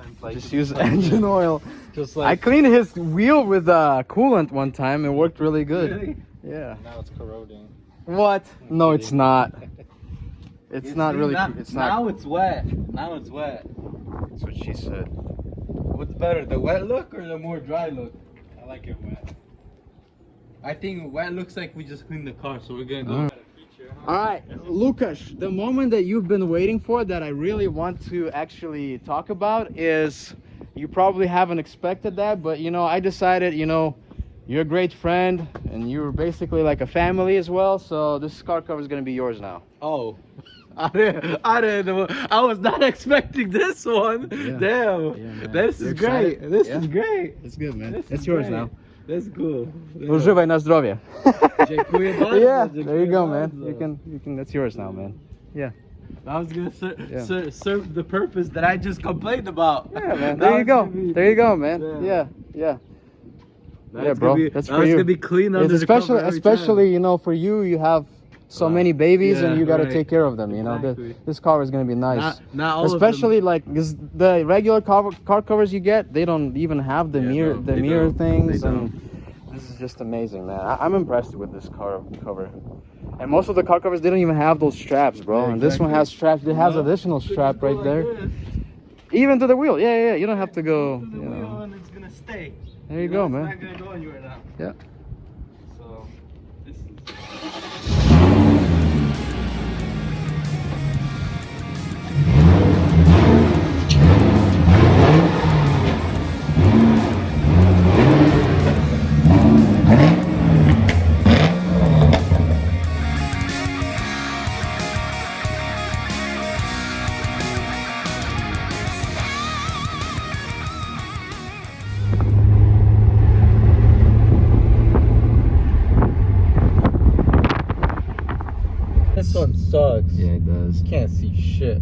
coolant. Like, just use engine oil. Just I like. cleaned his wheel with coolant one time. It worked really good. Really? Yeah. Now it's corroding. What? No, it's kidding. not. It's not really. It's not. Now it's wet. Now it's wet. That's what she said. What's better, the wet look or the more dry look? I like it wet. I think wet looks like we just cleaned the car, so we're gonna go. All right, Lukasz, the moment that you've been waiting for that I really want to actually talk about is, you probably haven't expected that, but you know, I decided, you know, you're a great friend and you're basically like a family as well, so this car cover is going to be yours now. Oh. I didn't know. I was not expecting this one. Yeah. Damn. Yeah, this you're is great. excited? This Yeah. is great. It's good, man. This It's is yours great. now. That's cool. Używaj na zdrowie. Dziękuję bardzo, Yeah, there dziękuję you go, man. bardzo. You can, that's yours now, man. Yeah. I was gonna serve the purpose that I just complained about. Yeah, man. That There you was go. gonna be- There you go, man. Yeah. Yeah. That's Yeah, bro. gonna be- That's that for was you. gonna be clean under It's the cover every especially time. you know, for you, you have so many babies Yeah, and you got to right. take care of them. You know, Exactly. this car is gonna be nice. Not all Especially of them. like, because the regular car covers you get, they don't even have the mirror, no, the they mirror don't. things, They and this is just amazing, man. I'm impressed with this car cover. And most of the car covers, they don't even have those straps, bro. Yeah, And this one exactly. has straps. It has No, additional you could strap just go right like there, this, even to the wheel. Yeah. You don't have to go. to the You wheel know. and it's gonna stay. There you go, It's man. not gonna go anywhere now. Yeah. So this is. This one sucks. Yeah, it does. Can't see shit.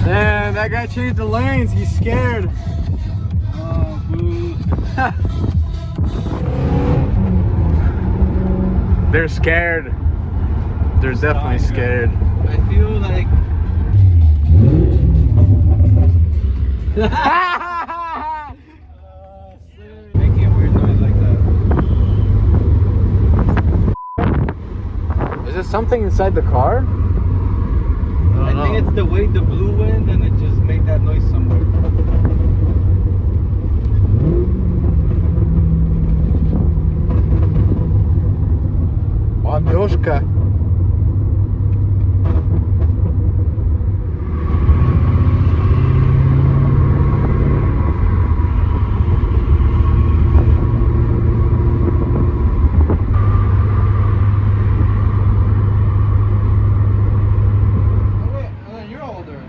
Man, that guy changed the lanes. He's scared. Oh, boo. They're scared. They're definitely scared. I feel like. Making a weird noise like that. Is there something inside the car? I think it's the way the blue wind and it just made that noise somewhere. Ładoszka. You're older.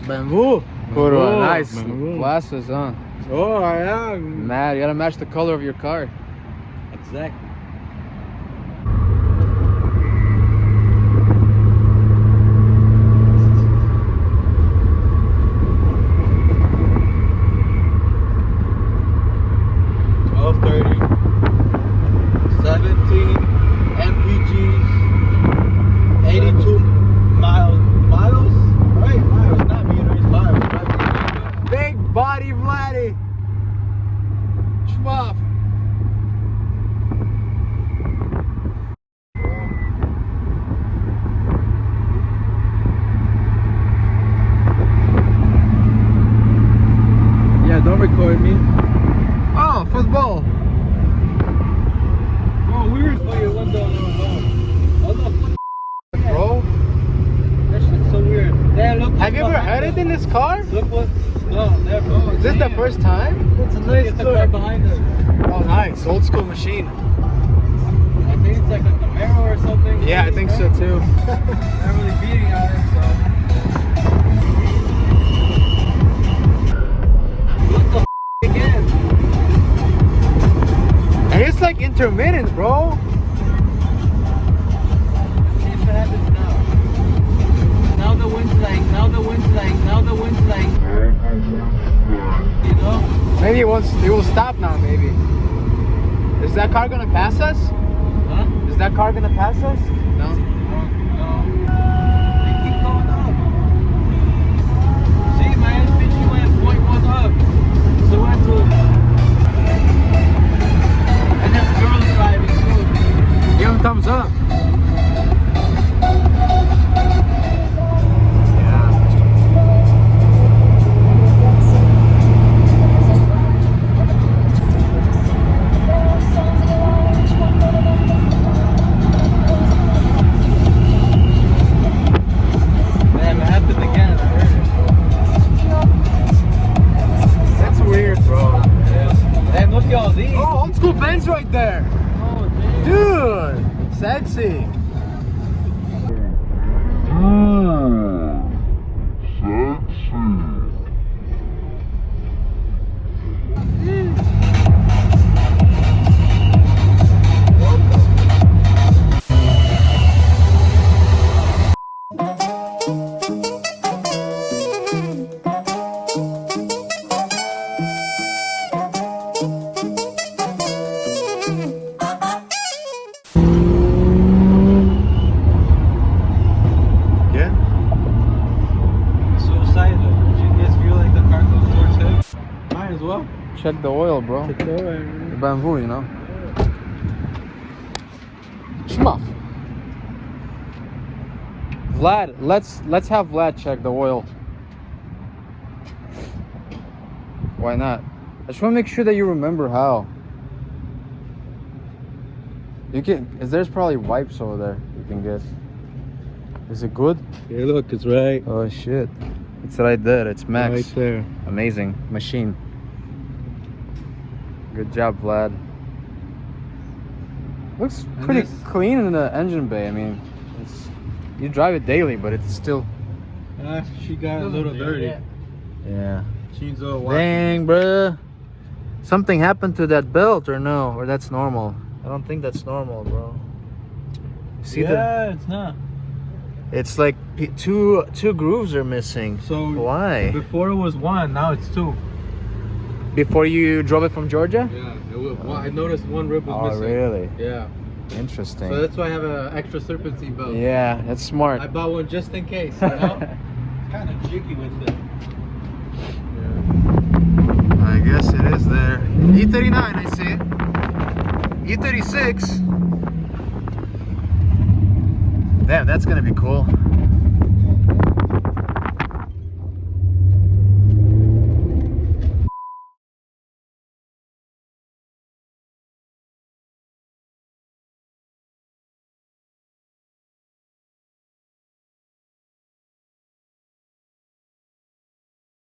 BMW. Kurwa, BMW. nice BMW. glasses, huh? Oh, I am. Mad, you gotta match the color of your car. Exactly. MPGs, 82 miles, right? Miles, not meters, miles. Big body Vladdy. Schwab. Yeah, don't record me. Oh, football. Oh, weird. Oh, your window never home. Oh, no. Bro, That shit's so weird. Damn, look. have you ever had it in this car? Look what. No, never. Is this the first time? It's a nice car behind us. Oh, nice. Old school machine. I think it's like a Camaro or something. Yeah, I think so too. Not really beating on it, so. intermittent, bro. See what happens now. Now the wind's like, you know? Maybe it will stop now, maybe. Is that car gonna pass us? Huh? Is that car gonna pass us? No. No. They keep going up. See, my efficiency went 0.1 up. So went to... And there's girls driving too. Give him thumbs up. Benz right there. Oh, damn. Dude, sexy. Check the oil, bro. Check the oil. The bamboo, you know. Schmuff. Vlad, let's have Vlad check the oil. Why not? I just want to make sure that you remember how. You can. There's probably wipes over there. You can get. Is it good? Yeah, look, it's right. Oh shit! It's right there. It's max. Right there. Amazing machine. Good job, Vlad. Looks pretty clean in the engine bay. I mean, you drive it daily, but it's still. She got a little dirty. Yeah. She's all dang, bruh. Something happened to that belt, or no? Or that's normal? I don't think that's normal, bro. See it's not. It's like two grooves are missing. So why? Before it was one, now it's two. Before you drove it from Georgia? Yeah, I noticed one rib was missing. Oh, really? Yeah. Interesting. So that's why I have an extra serpentine belt. Yeah, that's smart. I bought one just in case, you know? It's kind of jiggy with it. Yeah. I guess it is there. E39, I see. E36. Damn, that's gonna be cool.